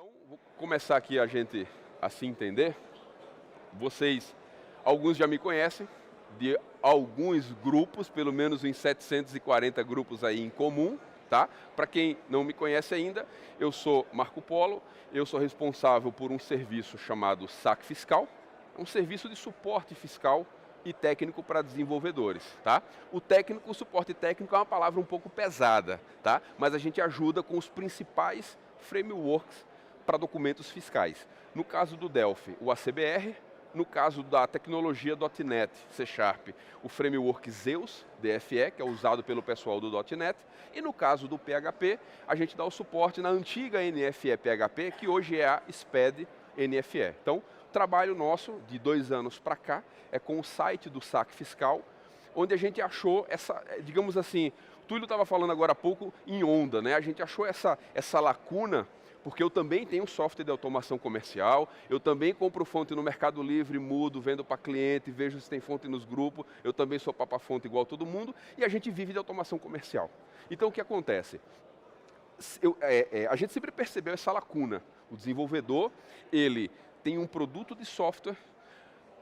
Então, vou começar aqui a gente a se entender. Vocês, alguns já me conhecem, de alguns grupos, pelo menos em 740 grupos aí em comum, tá? Para quem não me conhece ainda, eu sou Marco Polo, eu sou responsável por um serviço chamado Saque Fiscal, um serviço de suporte fiscal e técnico para desenvolvedores, tá? O suporte técnico é uma palavra um pouco pesada, tá? Mas a gente ajuda com os principais frameworks para documentos fiscais. No caso do Delphi, o ACBR. No caso da tecnologia .NET, C Sharp, o framework Zeus, DFE, que é usado pelo pessoal do .NET. E no caso do PHP, a gente dá o suporte na antiga NFE PHP, que hoje é a SPED NFE. Então, o trabalho nosso, de 2 anos para cá, é com o site do Saque Fiscal, onde a gente achou essa, digamos assim, o Túlio estava falando agora há pouco em onda, né? A gente achou essa lacuna, porque eu também tenho software de automação comercial, eu também compro fonte no Mercado Livre, mudo, vendo para cliente, vejo se tem fonte nos grupos, eu também sou papa-fonte igual todo mundo, e a gente vive de automação comercial. Então o que acontece? A gente sempre percebeu essa lacuna. O desenvolvedor, ele tem um produto de software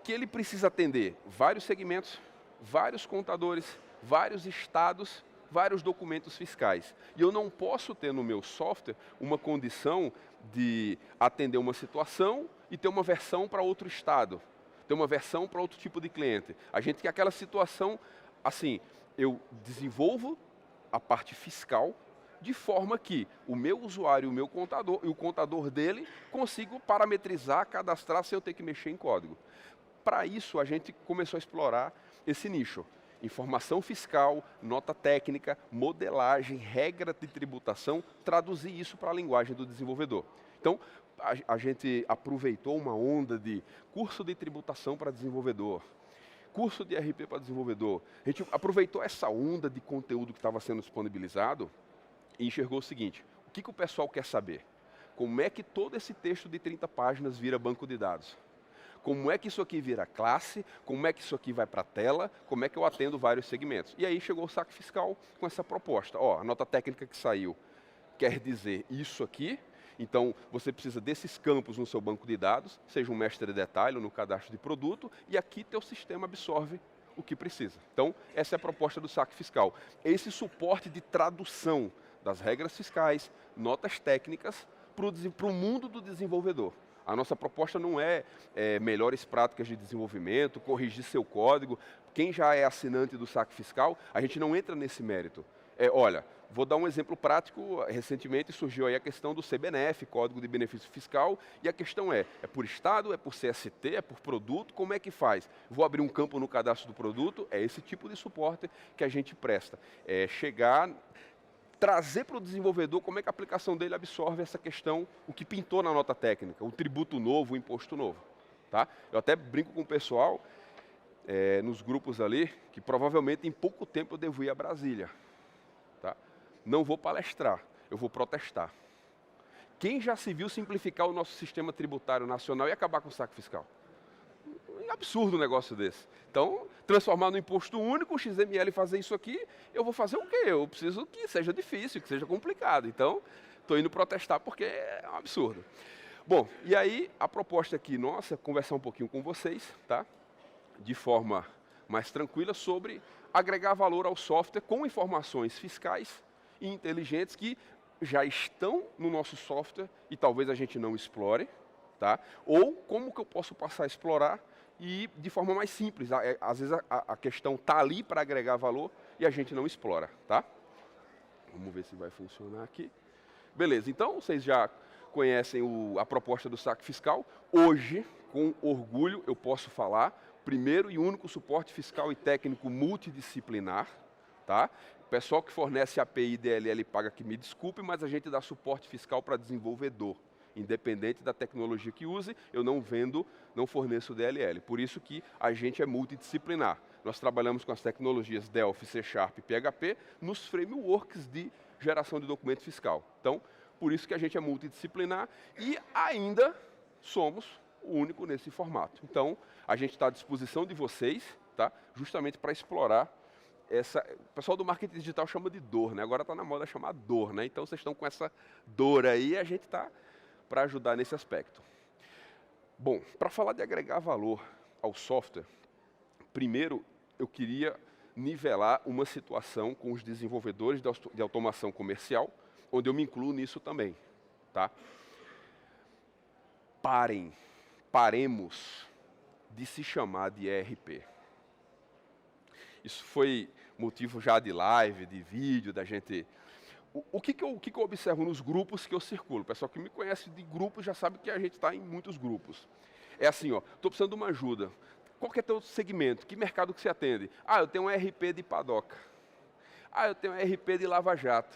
que ele precisa atender vários segmentos, vários contadores, vários estados, vários documentos fiscais. E eu não posso ter no meu software uma condição de atender uma situação e ter uma versão para outro estado, ter uma versão para outro tipo de cliente. A gente quer aquela situação, assim, eu desenvolvo a parte fiscal de forma que o meu usuário, o meu contador e o contador dele consigam parametrizar, cadastrar sem eu ter que mexer em código. Para isso, a gente começou a explorar esse nicho. Informação fiscal, nota técnica, modelagem, regra de tributação, traduzir isso para a linguagem do desenvolvedor. Então, a gente aproveitou uma onda de curso de tributação para desenvolvedor, curso de RP para desenvolvedor. A gente aproveitou essa onda de conteúdo que estava sendo disponibilizado e enxergou o seguinte: o que o pessoal quer saber? Como é que todo esse texto de 30 páginas vira banco de dados? Como é que isso aqui vira classe, como é que isso aqui vai para a tela, como é que eu atendo vários segmentos. E aí chegou o Saque Fiscal com essa proposta. Ó, a nota técnica que saiu quer dizer isso aqui, então você precisa desses campos no seu banco de dados, seja um mestre de detalhe ou no cadastro de produto, e aqui teu sistema absorve o que precisa. Então, essa é a proposta do Saque Fiscal. Esse suporte de tradução das regras fiscais, notas técnicas, para o mundo do desenvolvedor. A nossa proposta não é melhores práticas de desenvolvimento, corrigir seu código. Quem já é assinante do Saque Fiscal, a gente não entra nesse mérito. Olha, vou dar um exemplo prático. Recentemente surgiu aí a questão do CBNF, Código de Benefício Fiscal, e a questão é por estado, é por CST, é por produto, como é que faz? Vou abrir um campo no cadastro do produto, é esse tipo de suporte que a gente presta. É chegar, trazer para o desenvolvedor como é que a aplicação dele absorve essa questão, o que pintou na nota técnica, o tributo novo, o imposto novo. Tá? Eu até brinco com o pessoal, nos grupos ali, que provavelmente em pouco tempo eu devo ir a Brasília. Tá? Não vou palestrar, eu vou protestar. Quem já se viu simplificar o nosso sistema tributário nacional e acabar com o saque fiscal? É absurdo um negócio desse. Então, transformar no imposto único, o XML fazer isso aqui, eu vou fazer o quê? Eu preciso que seja difícil, que seja complicado. Então, estou indo protestar porque é um absurdo. Bom, e aí a proposta aqui nossa é conversar um pouquinho com vocês, tá? De forma mais tranquila sobre agregar valor ao software com informações fiscais e inteligentes que já estão no nosso software e talvez a gente não explore, tá? Ou como que eu posso passar a explorar e de forma mais simples. Às vezes a questão está ali para agregar valor e a gente não explora, tá? Vamos ver se vai funcionar aqui. Beleza, então vocês já conhecem a proposta do Saque Fiscal. Hoje, com orgulho, eu posso falar, primeiro e único suporte fiscal e técnico multidisciplinar, tá? O pessoal que fornece API DLL paga que me desculpe, mas a gente dá suporte fiscal para desenvolvedor. Independente da tecnologia que use, eu não vendo, não forneço DLL. Por isso que a gente é multidisciplinar. Nós trabalhamos com as tecnologias Delphi, C Sharp e PHP nos frameworks de geração de documento fiscal. Então, por isso que a gente é multidisciplinar e ainda somos o único nesse formato. Então, a gente está à disposição de vocês, tá? Justamente para explorar o pessoal do marketing digital chama de dor, né? Agora está na moda chamar dor, né? Então, vocês estão com essa dor aí e a gente está para ajudar nesse aspecto. Bom, para falar de agregar valor ao software, primeiro eu queria nivelar uma situação com os desenvolvedores de automação comercial, onde eu me incluo nisso também. Tá? Paremos de se chamar de ERP. Isso foi motivo já de live, de vídeo, da gente... O que eu observo nos grupos que eu circulo? O pessoal que me conhece de grupos já sabe que a gente está em muitos grupos. É assim, ó, estou precisando de uma ajuda. Qual que é o teu segmento? Que mercado que você atende? Ah, eu tenho um ERP de padoca. Ah, eu tenho um ERP de lava-jato.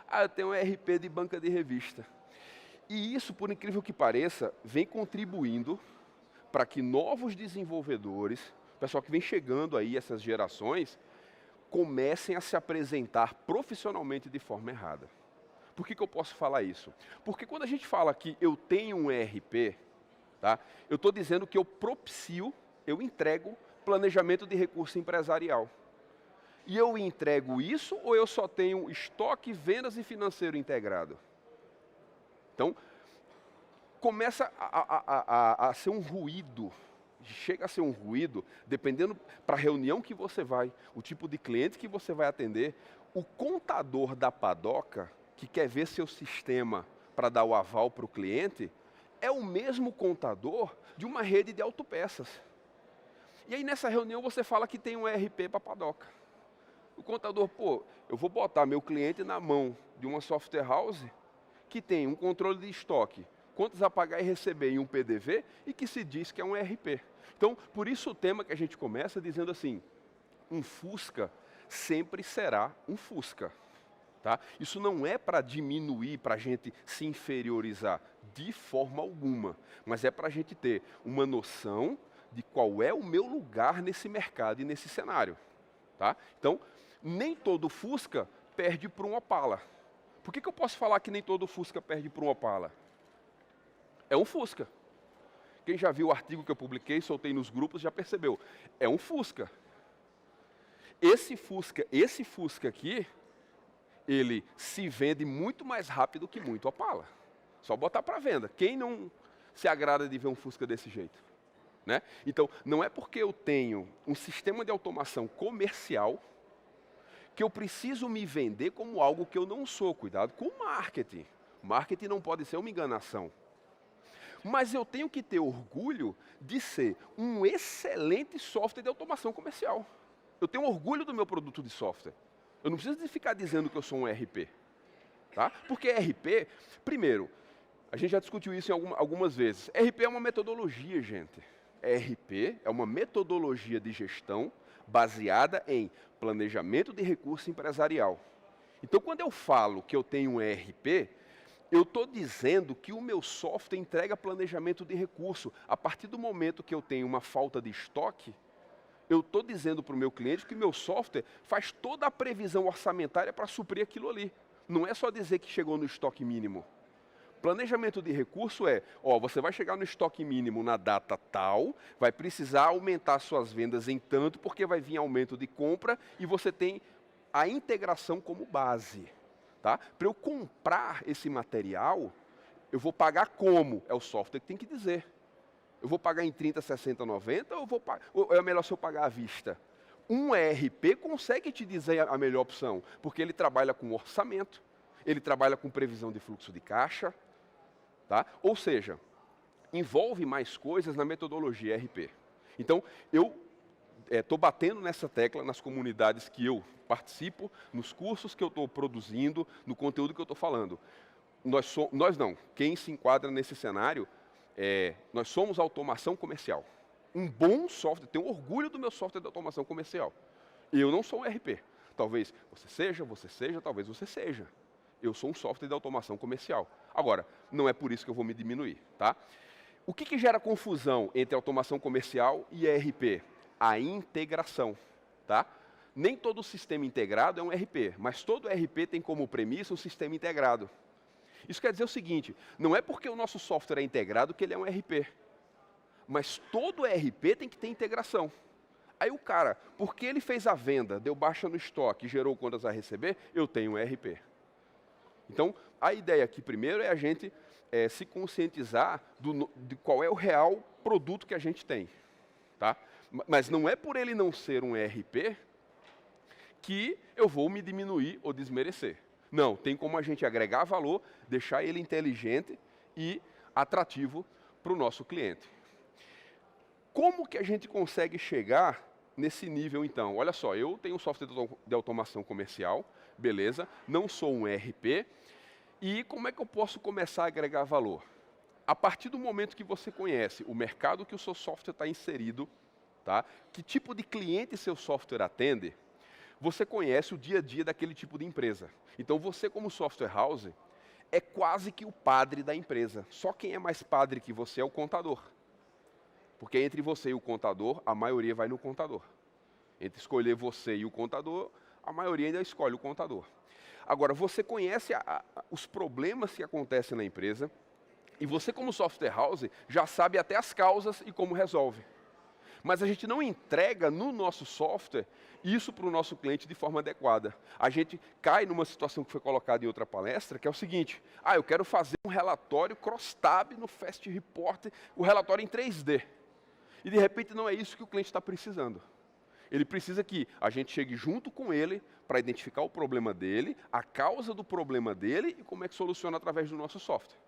Ah, eu tenho um ERP de banca de revista. E isso, por incrível que pareça, vem contribuindo para que novos desenvolvedores, pessoal que vem chegando aí, essas gerações, comecem a se apresentar profissionalmente de forma errada. Por que eu posso falar isso? Porque quando a gente fala que eu tenho um ERP, tá, eu estou dizendo que eu propicio, eu entrego planejamento de recurso empresarial. E eu entrego isso ou eu só tenho estoque, vendas e financeiro integrado? Então, começa a ser um ruído, chega a ser um ruído, dependendo para a reunião que você vai, o tipo de cliente que você vai atender, o contador da padoca, que quer ver seu sistema para dar o aval para o cliente, é o mesmo contador de uma rede de autopeças. E aí nessa reunião você fala que tem um ERP para padoca. O contador, pô, eu vou botar meu cliente na mão de uma software house que tem um controle de estoque, contas a pagar e receber em um PDV e que se diz que é um ERP. Então, por isso o tema que a gente começa dizendo assim, um Fusca sempre será um Fusca. Tá? Isso não é para diminuir, para a gente se inferiorizar, de forma alguma, mas é para a gente ter uma noção de qual é o meu lugar nesse mercado e nesse cenário. Tá? Então, nem todo Fusca perde para um Opala. Por que eu posso falar que nem todo Fusca perde para um Opala? É um Fusca. Quem já viu o artigo que eu publiquei, soltei nos grupos, já percebeu. É um Fusca. Esse Fusca aqui, ele se vende muito mais rápido que muito Opala. Só botar para venda. Quem não se agrada de ver um Fusca desse jeito? Né? Então, não é porque eu tenho um sistema de automação comercial que eu preciso me vender como algo que eu não sou. Cuidado com o marketing. Marketing não pode ser uma enganação. Mas eu tenho que ter orgulho de ser um excelente software de automação comercial. Eu tenho orgulho do meu produto de software. Eu não preciso de ficar dizendo que eu sou um ERP. Tá? Porque ERP, primeiro, a gente já discutiu isso em algumas vezes. ERP é uma metodologia, gente. ERP é uma metodologia de gestão baseada em planejamento de recurso empresarial. Então, quando eu falo que eu tenho um ERP, eu estou dizendo que o meu software entrega planejamento de recurso. A partir do momento que eu tenho uma falta de estoque, eu estou dizendo para o meu cliente que o meu software faz toda a previsão orçamentária para suprir aquilo ali. Não é só dizer que chegou no estoque mínimo. Planejamento de recurso é, você vai chegar no estoque mínimo na data tal, vai precisar aumentar suas vendas em tanto, porque vai vir aumento de compra e você tem a integração como base. Tá? Para eu comprar esse material, eu vou pagar como? É o software que tem que dizer. Eu vou pagar em 30, 60, 90 ou é melhor se eu pagar à vista? Um ERP consegue te dizer a melhor opção, porque ele trabalha com orçamento, ele trabalha com previsão de fluxo de caixa, tá? Ou seja, envolve mais coisas na metodologia ERP. Então, eu estou batendo nessa tecla nas comunidades que eu participo, nos cursos que eu estou produzindo, no conteúdo que eu estou falando. Nós não, quem se enquadra nesse cenário, nós somos automação comercial. Um bom software, tenho orgulho do meu software de automação comercial. Eu não sou um ERP. Talvez você seja, talvez você seja. Eu sou um software de automação comercial. Agora, não é por isso que eu vou me diminuir. Tá? O que gera confusão entre automação comercial e ERP? A integração. Tá? Nem todo sistema integrado é um ERP, mas todo ERP tem como premissa um sistema integrado. Isso quer dizer o seguinte, não é porque o nosso software é integrado que ele é um ERP, mas todo ERP tem que ter integração. Aí o cara, porque ele fez a venda, deu baixa no estoque, gerou contas a receber, eu tenho um ERP. Então, a ideia aqui primeiro é a gente se conscientizar de qual é o real produto que a gente tem. Tá? Mas não é por ele não ser um ERP que eu vou me diminuir ou desmerecer. Não, tem como a gente agregar valor, deixar ele inteligente e atrativo para o nosso cliente. Como que a gente consegue chegar nesse nível, então? Olha só, eu tenho um software de automação comercial, beleza, não sou um ERP, e como é que eu posso começar a agregar valor? A partir do momento que você conhece o mercado que o seu software está inserido, tá? Que tipo de cliente seu software atende, você conhece o dia a dia daquele tipo de empresa. Então você, como software house, é quase que o padre da empresa. Só quem é mais padre que você é o contador. Porque entre você e o contador, a maioria vai no contador. Entre escolher você e o contador, a maioria ainda escolhe o contador. Agora, você conhece os problemas que acontecem na empresa, e você, como software house, já sabe até as causas e como resolve. Mas a gente não entrega no nosso software isso para o nosso cliente de forma adequada. A gente cai numa situação que foi colocada em outra palestra, que é o seguinte: eu quero fazer um relatório cross-tab no Fast Report, o relatório em 3D. E de repente não é isso que o cliente está precisando. Ele precisa que a gente chegue junto com ele para identificar o problema dele, a causa do problema dele e como é que soluciona através do nosso software.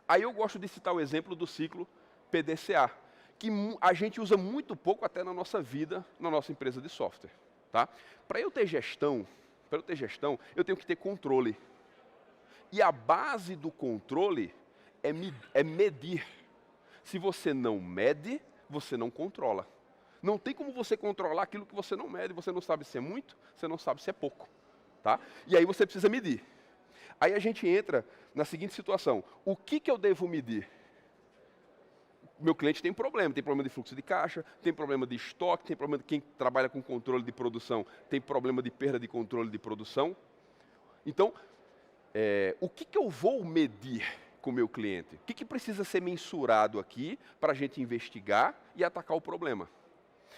Aí eu gosto de citar o exemplo do ciclo PDCA, que a gente usa muito pouco até na nossa vida, na nossa empresa de software. Tá? Para eu ter gestão, eu tenho que ter controle. E a base do controle é medir. Se você não mede, você não controla. Não tem como você controlar aquilo que você não mede, você não sabe se é muito, você não sabe se é pouco. Tá? E aí você precisa medir. Aí a gente entra na seguinte situação: o que eu devo medir? Meu cliente tem problema de fluxo de caixa, tem problema de estoque, tem problema de quem trabalha com controle de produção, tem problema de perda de controle de produção. Então, o que eu vou medir com o meu cliente? O que precisa ser mensurado aqui para a gente investigar e atacar o problema?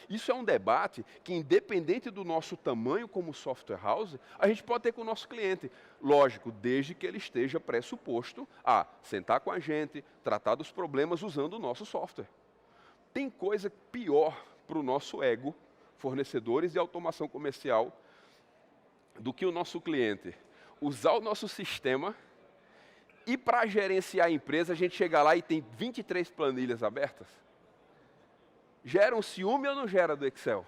Isso é um debate que, independente do nosso tamanho como software house, a gente pode ter com o nosso cliente. Lógico, desde que ele esteja pressuposto a sentar com a gente, tratar dos problemas usando o nosso software. Tem coisa pior para o nosso ego, fornecedores de automação comercial, do que o nosso cliente usar o nosso sistema e, para gerenciar a empresa, a gente chega lá e tem 23 planilhas abertas. Gera um ciúme ou não gera do Excel?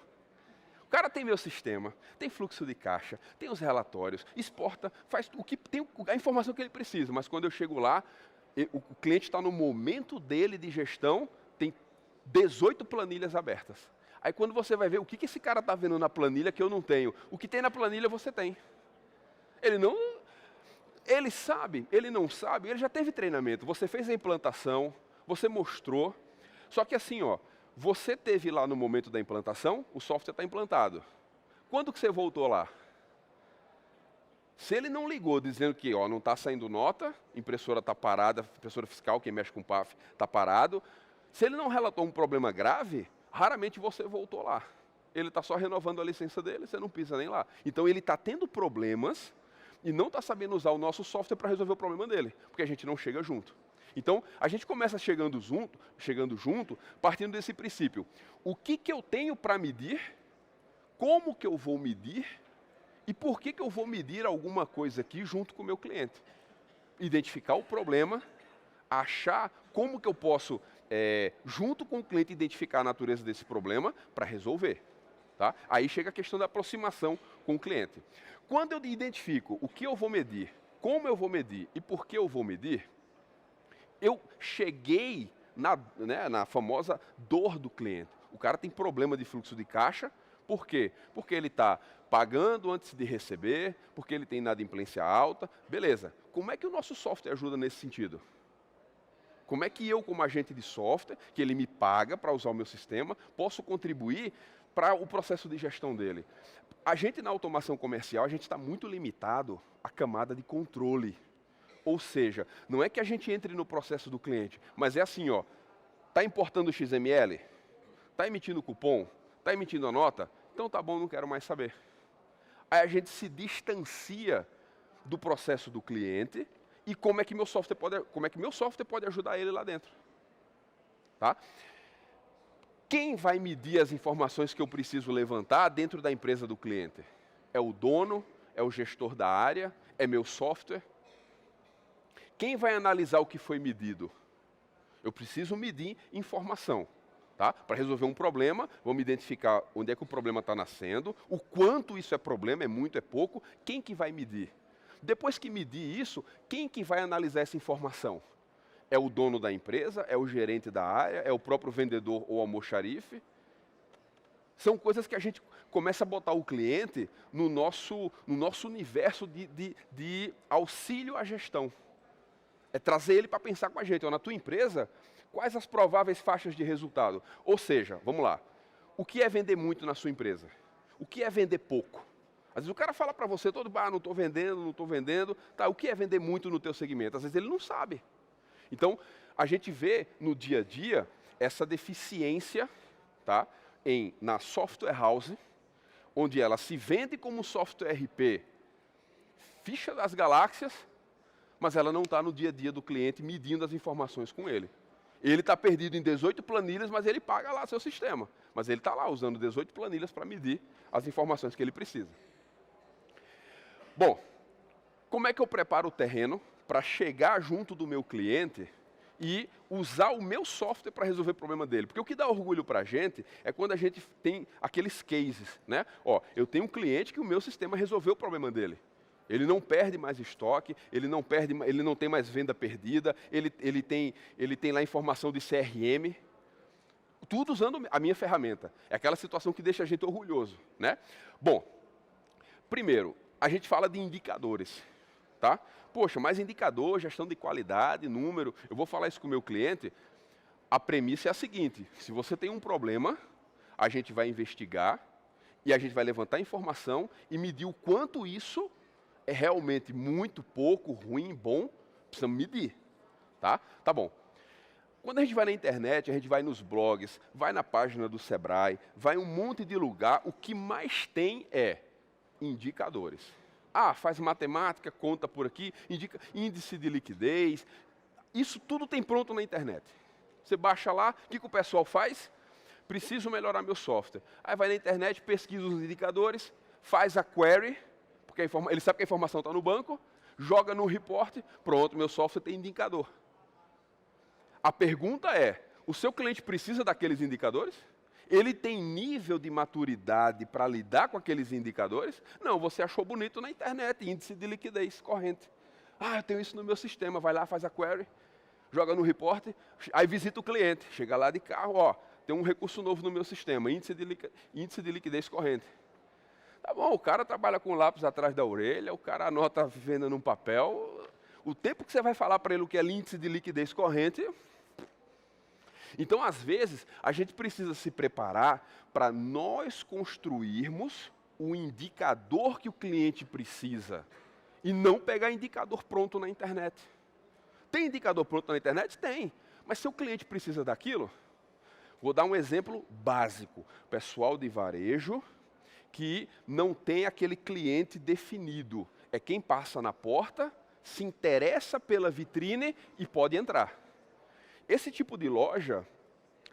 O cara tem meu sistema, tem fluxo de caixa, tem os relatórios, exporta, faz o que tem a informação que ele precisa, mas quando eu chego lá, o cliente está no momento dele de gestão, tem 18 planilhas abertas. Aí quando você vai ver o que esse cara está vendo na planilha que eu não tenho, o que tem na planilha você tem. Ele sabe, ele não sabe, ele já teve treinamento, você fez a implantação, você mostrou, só que assim, você teve lá no momento da implantação, o software está implantado. Quando que você voltou lá? Se ele não ligou dizendo que não está saindo nota, impressora está parada, impressora fiscal, quem mexe com PAF, está parado. Se ele não relatou um problema grave, raramente você voltou lá. Ele está só renovando a licença dele, você não pisa nem lá. Então ele está tendo problemas e não está sabendo usar o nosso software para resolver o problema dele, porque a gente não chega junto. Então, a gente começa chegando junto, partindo desse princípio. O que eu tenho para medir, como que eu vou medir e por que eu vou medir alguma coisa aqui junto com o meu cliente. Identificar o problema, achar como que eu posso, junto com o cliente, identificar a natureza desse problema para resolver. Tá? Aí chega a questão da aproximação com o cliente. Quando eu identifico o que eu vou medir, como eu vou medir e por que eu vou medir, eu cheguei na famosa dor do cliente. O cara tem problema de fluxo de caixa, por quê? Porque ele está pagando antes de receber, porque ele tem inadimplência alta. Beleza, como é que o nosso software ajuda nesse sentido? Como é que eu, como agente de software, que ele me paga para usar o meu sistema, posso contribuir para o processo de gestão dele? A gente, na automação comercial, a gente está muito limitado à camada de controle. Ou seja, não é que a gente entre no processo do cliente, mas é assim, está importando o XML? Está emitindo cupom? Está emitindo a nota? Então tá bom, não quero mais saber. Aí a gente se distancia do processo do cliente e como é que meu software pode ajudar ele lá dentro. Tá? Quem vai medir as informações que eu preciso levantar dentro da empresa do cliente? É o dono? É o gestor da área? É meu software? Quem vai analisar o que foi medido? Eu preciso medir informação. Tá? Para resolver um problema, vamos identificar onde é que o problema está nascendo, o quanto isso é problema, é muito, é pouco, quem que vai medir? Depois que medir isso, quem que vai analisar essa informação? É o dono da empresa? É o gerente da área? É o próprio vendedor ou almoxarife? São coisas que a gente começa a botar o cliente no nosso universo de auxílio à gestão. É trazer ele para pensar com a gente. Ó, na tua empresa, quais as prováveis faixas de resultado? Ou seja, vamos lá, o que é vender muito na sua empresa? O que é vender pouco? Às vezes o cara fala para você todo, não estou vendendo. Tá, o que é vender muito no teu segmento? Às vezes ele não sabe. Então, a gente vê no dia a dia essa deficiência, tá, na software house, onde ela se vende como software RP, ficha das galáxias, mas ela não está no dia a dia do cliente medindo as informações com ele. Ele está perdido em 18 planilhas, mas ele paga lá seu sistema. Mas ele está lá usando 18 planilhas para medir as informações que ele precisa. Bom, como é que eu preparo o terreno para chegar junto do meu cliente e usar o meu software para resolver o problema dele? Porque o que dá orgulho para a gente é quando a gente tem aqueles cases, né? Ó, eu tenho um cliente que o meu sistema resolveu o problema dele. Ele não perde mais estoque, ele não tem mais venda perdida, ele tem lá informação de CRM, tudo usando a minha ferramenta. É aquela situação que deixa a gente orgulhoso, né? Bom, primeiro, a gente fala de indicadores, tá? Poxa, mas indicador, gestão de qualidade, número, eu vou falar isso com o meu cliente. A premissa é a seguinte: se você tem um problema, a gente vai investigar e a gente vai levantar informação e medir o quanto isso é realmente muito, pouco, ruim, bom, precisamos medir, tá? Tá bom. Quando a gente vai na internet, a gente vai nos blogs, vai na página do Sebrae, vai em um monte de lugar, o que mais tem é indicadores. Ah, faz matemática, conta por aqui, indica índice de liquidez. Isso tudo tem pronto na internet. Você baixa lá, o que o pessoal faz? Preciso melhorar meu software. Aí vai na internet, pesquisa os indicadores, faz a query, porque ele sabe que a informação está no banco, joga no report, pronto, meu software tem indicador. A pergunta é, o seu cliente precisa daqueles indicadores? Ele tem nível de maturidade para lidar com aqueles indicadores? Não, você achou bonito na internet, índice de liquidez corrente. Ah, eu tenho isso no meu sistema, vai lá, faz a query, joga no report, aí visita o cliente, chega lá de carro, ó, tem um recurso novo no meu sistema, índice de liquidez corrente. Tá bom, o cara trabalha com lápis atrás da orelha, o cara anota a venda num papel. O tempo que você vai falar para ele o que é índice de liquidez corrente. Então, às vezes, a gente precisa se preparar para nós construirmos o indicador que o cliente precisa e não pegar indicador pronto na internet. Tem indicador pronto na internet? Tem. Mas se o cliente precisa daquilo, vou dar um exemplo básico. Pessoal de varejo que não tem aquele cliente definido. É quem passa na porta, se interessa pela vitrine e pode entrar. Esse tipo de loja,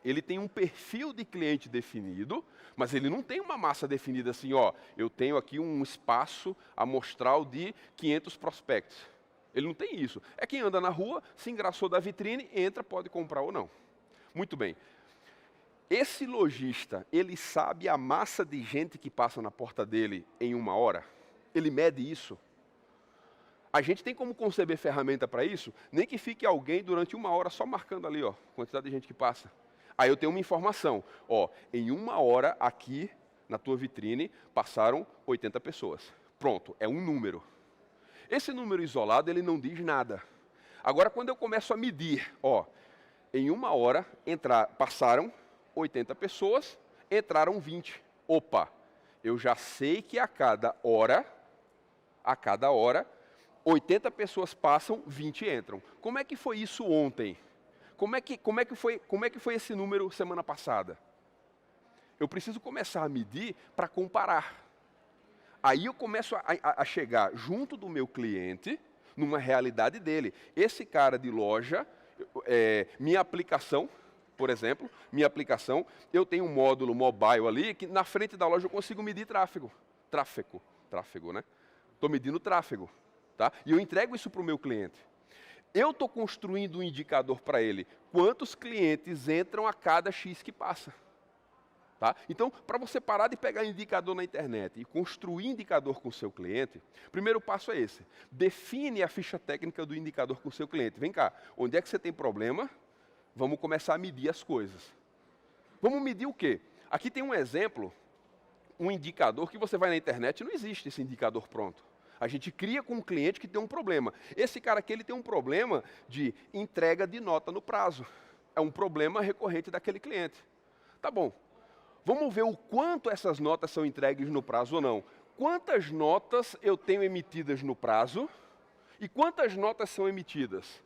ele tem um perfil de cliente definido, mas ele não tem uma massa definida assim, ó, eu tenho aqui um espaço amostral de 500 prospectos. Ele não tem isso. É quem anda na rua, se engraçou da vitrine, entra, pode comprar ou não. Muito bem. Esse lojista, ele sabe a massa de gente que passa na porta dele em 1 hora? Ele mede isso? A gente tem como conceber ferramenta para isso? Nem que fique alguém durante 1 hora só marcando ali, ó, quantidade de gente que passa. Aí eu tenho uma informação, ó, em 1 hora aqui na tua vitrine passaram 80 pessoas. Pronto, é um número. Esse número isolado, ele não diz nada. Agora, quando eu começo a medir, ó, em 1 hora passaram 80 pessoas, entraram 20. Opa, eu já sei que a cada hora, 80 pessoas passam, 20 entram. Como é que foi isso ontem? Como é que foi esse número semana passada? Eu preciso começar a medir para comparar. Aí eu começo a chegar junto do meu cliente, numa realidade dele. Esse cara de loja, minha aplicação, por exemplo, eu tenho um módulo mobile ali, que na frente da loja eu consigo medir tráfego. Tráfego, né? Estou medindo tráfego. Tá? E eu entrego isso para o meu cliente. Eu estou construindo um indicador para ele. Quantos clientes entram a cada X que passa? Tá? Então, para você parar de pegar indicador na internet e construir indicador com o seu cliente, o primeiro passo é esse. Define a ficha técnica do indicador com o seu cliente. Vem cá, onde é que você tem problema? Vamos começar a medir as coisas. Vamos medir o quê? Aqui tem um exemplo, um indicador que você vai na internet, não existe esse indicador pronto. A gente cria com um cliente que tem um problema. Esse cara aqui ele tem um problema de entrega de nota no prazo. É um problema recorrente daquele cliente. Tá bom. Vamos ver o quanto essas notas são entregues no prazo ou não. Quantas notas eu tenho emitidas no prazo e quantas notas são emitidas?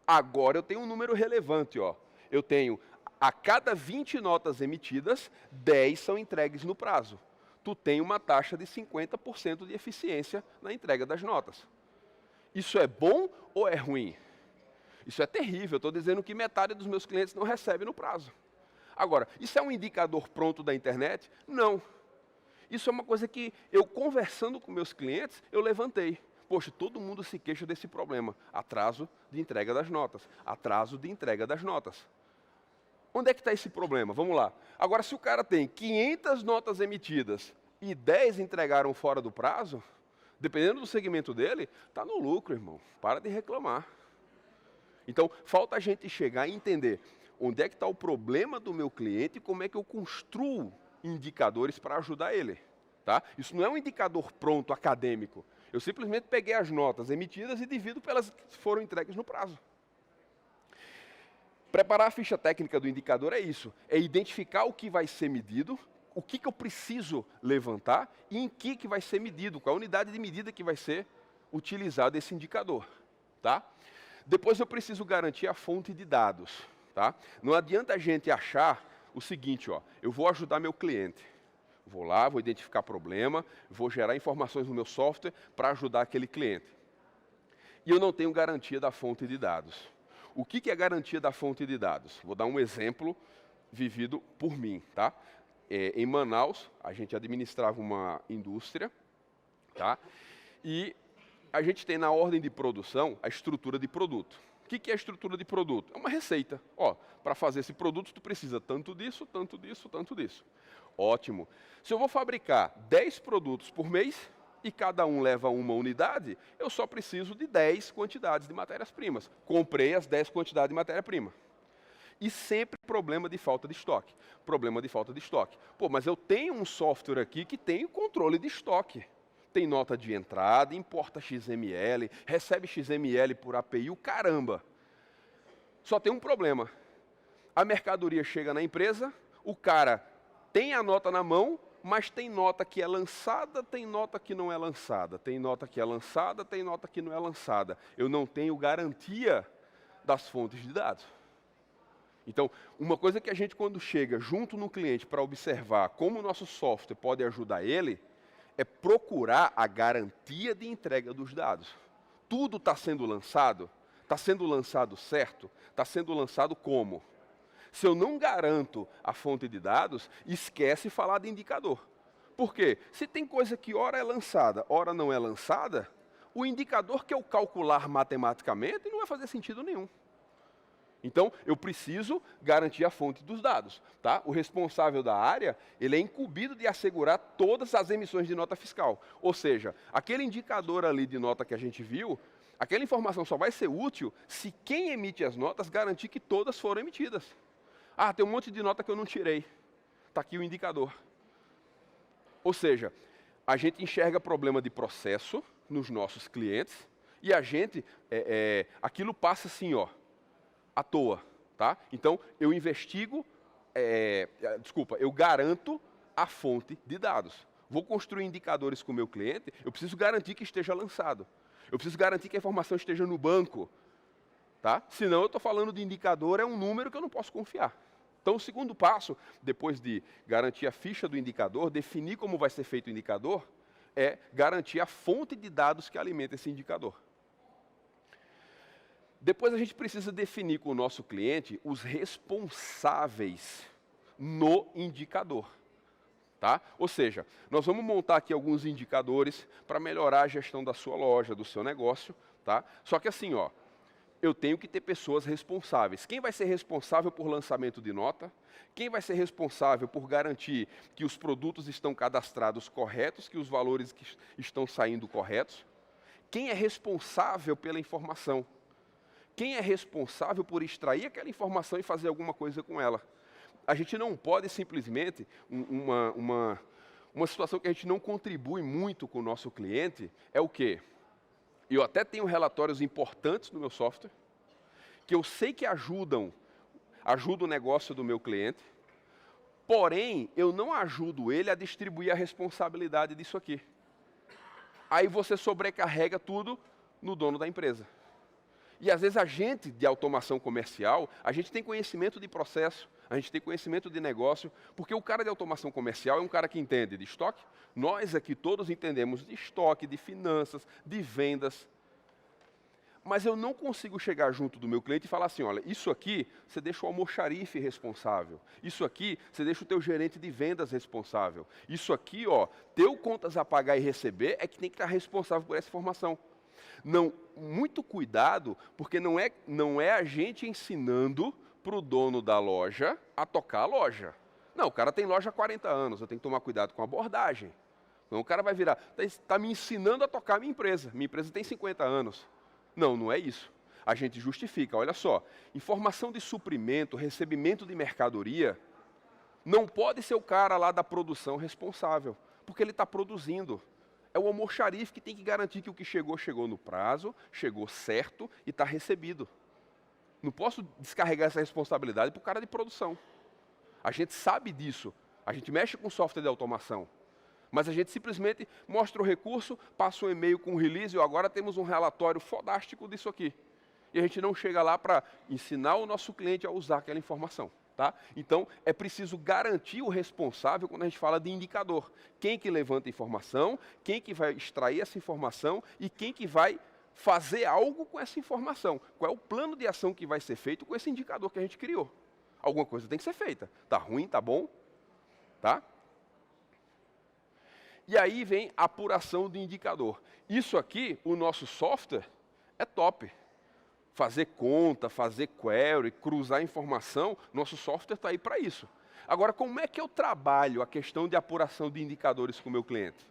Agora eu tenho um número relevante. Ó. Eu tenho, a cada 20 notas emitidas, 10 são entregues no prazo. Tu tem uma taxa de 50% de eficiência na entrega das notas. Isso é bom ou é ruim? Isso é terrível. Estou dizendo que metade dos meus clientes não recebe no prazo. Agora, isso é um indicador pronto da internet? Não. Isso é uma coisa que eu, conversando com meus clientes, eu levantei. Poxa, todo mundo se queixa desse problema. Atraso de entrega das notas. Atraso de entrega das notas. Onde é que está esse problema? Vamos lá. Agora, se o cara tem 500 notas emitidas e 10 entregaram fora do prazo, dependendo do segmento dele, está no lucro, irmão. Para de reclamar. Então, falta a gente chegar e entender onde é que está o problema do meu cliente e como é que eu construo indicadores para ajudar ele. Tá? Isso não é um indicador pronto, acadêmico. Eu simplesmente peguei as notas emitidas e divido pelas que foram entregues no prazo. Preparar a ficha técnica do indicador é isso, é identificar o que vai ser medido, o que eu preciso levantar e em que vai ser medido, qual a unidade de medida que vai ser utilizado esse indicador. Tá? Depois eu preciso garantir a fonte de dados. Tá? Não adianta a gente achar o seguinte, ó, eu vou ajudar meu cliente. Vou lá, vou identificar problema, vou gerar informações no meu software para ajudar aquele cliente. E eu não tenho garantia da fonte de dados. O que é garantia da fonte de dados? Vou dar um exemplo vivido por mim. Tá? Em Manaus, a gente administrava uma indústria, tá? E a gente tem na ordem de produção a estrutura de produto. O que é a estrutura de produto? É uma receita. Para fazer esse produto, tu precisa tanto disso, tanto disso, tanto disso. Ótimo. Se eu vou fabricar 10 produtos por mês, e cada um leva uma unidade, eu só preciso de 10 quantidades de matérias-primas. Comprei as 10 quantidades de matéria-prima. E sempre problema de falta de estoque. Problema de falta de estoque. Pô, mas eu tenho um software aqui que tem o controle de estoque. Tem nota de entrada, importa XML, recebe XML por API, o caramba. Só tem um problema. A mercadoria chega na empresa, o cara tem a nota na mão, mas tem nota que é lançada, tem nota que não é lançada. Tem nota que é lançada, tem nota que não é lançada. Eu não tenho garantia das fontes de dados. Então, uma coisa que a gente, quando chega junto no cliente para observar como o nosso software pode ajudar ele, é procurar a garantia de entrega dos dados. Tudo está sendo lançado certo? Está sendo lançado como? Se eu não garanto a fonte de dados, esquece falar de indicador. Por quê? Se tem coisa que ora é lançada, ora não é lançada, o indicador que eu calcular matematicamente não vai fazer sentido nenhum. Então, eu preciso garantir a fonte dos dados. Tá? O responsável da área, ele é incumbido de assegurar todas as emissões de nota fiscal. Ou seja, aquele indicador ali de nota que a gente viu, aquela informação só vai ser útil se quem emite as notas garantir que todas foram emitidas. Ah, tem um monte de nota que eu não tirei. Está aqui o indicador. Ou seja, a gente enxerga problema de processo nos nossos clientes e a gente, aquilo passa assim, ó, à toa. Tá? Então, eu investigo, eu garanto a fonte de dados. Vou construir indicadores com o meu cliente, eu preciso garantir que esteja lançado. Eu preciso garantir que a informação esteja no banco. Tá? Senão, eu estou falando de indicador, é um número que eu não posso confiar. Então, o segundo passo, depois de garantir a ficha do indicador, definir como vai ser feito o indicador, é garantir a fonte de dados que alimenta esse indicador. Depois a gente precisa definir com o nosso cliente os responsáveis no indicador. Tá? Ou seja, nós vamos montar aqui alguns indicadores para melhorar a gestão da sua loja, do seu negócio. Tá? Só que assim, ó, eu tenho que ter pessoas responsáveis. Quem vai ser responsável por lançamento de nota? Quem vai ser responsável por garantir que os produtos estão cadastrados corretos, que os valores que estão saindo corretos? Quem é responsável pela informação? Quem é responsável por extrair aquela informação e fazer alguma coisa com ela? A gente não pode simplesmente, uma situação que a gente não contribui muito com o nosso cliente é o quê? Eu até tenho relatórios importantes no meu software, que eu sei que ajudam o negócio do meu cliente, porém, eu não ajudo ele a distribuir a responsabilidade disso aqui. Aí você sobrecarrega tudo no dono da empresa. E às vezes a gente de automação comercial, a gente tem conhecimento de processo, a gente tem conhecimento de negócio, porque o cara de automação comercial é um cara que entende de estoque. Nós aqui todos entendemos de estoque, de finanças, de vendas. Mas eu não consigo chegar junto do meu cliente e falar assim, olha, isso aqui você deixa o almoxarife responsável. Isso aqui você deixa o teu gerente de vendas responsável. Isso aqui, ó, teu contas a pagar e receber é que tem que estar responsável por essa informação. Não, muito cuidado, porque não é a gente ensinando para o dono da loja a tocar a loja. Não, o cara tem loja há 40 anos, eu tenho que tomar cuidado com a abordagem. Não, o cara vai virar, está me ensinando a tocar a minha empresa tem 50 anos. Não, não é isso. A gente justifica, olha só, informação de suprimento, recebimento de mercadoria, não pode ser o cara lá da produção responsável, porque ele está produzindo. É o almoxarife que tem que garantir que o que chegou, chegou no prazo, chegou certo e está recebido. Não posso descarregar essa responsabilidade para o cara de produção. A gente sabe disso. A gente mexe com software de automação. Mas a gente simplesmente mostra o recurso, passa um e-mail com o release e agora temos um relatório fodástico disso aqui. E a gente não chega lá para ensinar o nosso cliente a usar aquela informação. Tá? Então, é preciso garantir o responsável quando a gente fala de indicador. Quem que levanta a informação, quem que vai extrair essa informação e quem que vai fazer algo com essa informação. Qual é o plano de ação que vai ser feito com esse indicador que a gente criou? Alguma coisa tem que ser feita. Tá ruim, tá bom? Tá? E aí vem a apuração do indicador. Isso aqui, o nosso software, é top. Fazer conta, fazer query, cruzar informação, nosso software está aí para isso. Agora, como é que eu trabalho a questão de apuração de indicadores com o meu cliente?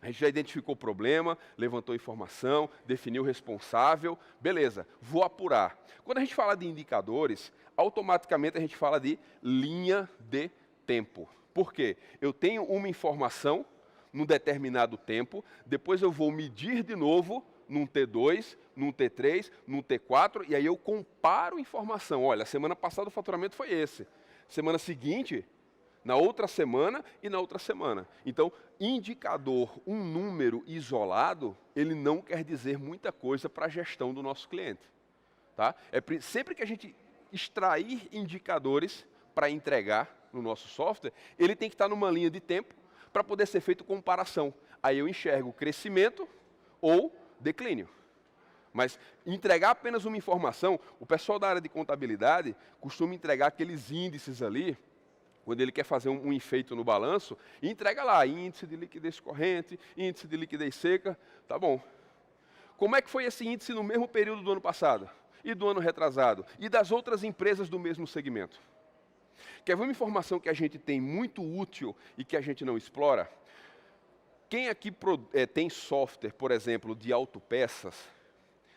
A gente já identificou o problema, levantou informação, definiu o responsável, beleza, vou apurar. Quando a gente fala de indicadores, automaticamente a gente fala de linha de tempo. Por quê? Eu tenho uma informação num determinado tempo, depois eu vou medir de novo num T2, num T3, num T4, e aí eu comparo informação. Olha, semana passada o faturamento foi esse. Semana seguinte, na outra semana e na outra semana. Então, indicador, um número isolado, ele não quer dizer muita coisa para a gestão do nosso cliente. Tá? Sempre que a gente extrair indicadores para entregar no nosso software, ele tem que estar numa linha de tempo para poder ser feito comparação. Aí eu enxergo crescimento ou declínio. Mas entregar apenas uma informação, o pessoal da área de contabilidade costuma entregar aqueles índices ali, quando ele quer fazer um enfeite no balanço, e entrega lá, índice de liquidez corrente, índice de liquidez seca, tá bom. Como é que foi esse índice no mesmo período do ano passado? E do ano retrasado? E das outras empresas do mesmo segmento? Quer ver uma informação que a gente tem muito útil e que a gente não explora? Quem aqui tem software, por exemplo, de autopeças,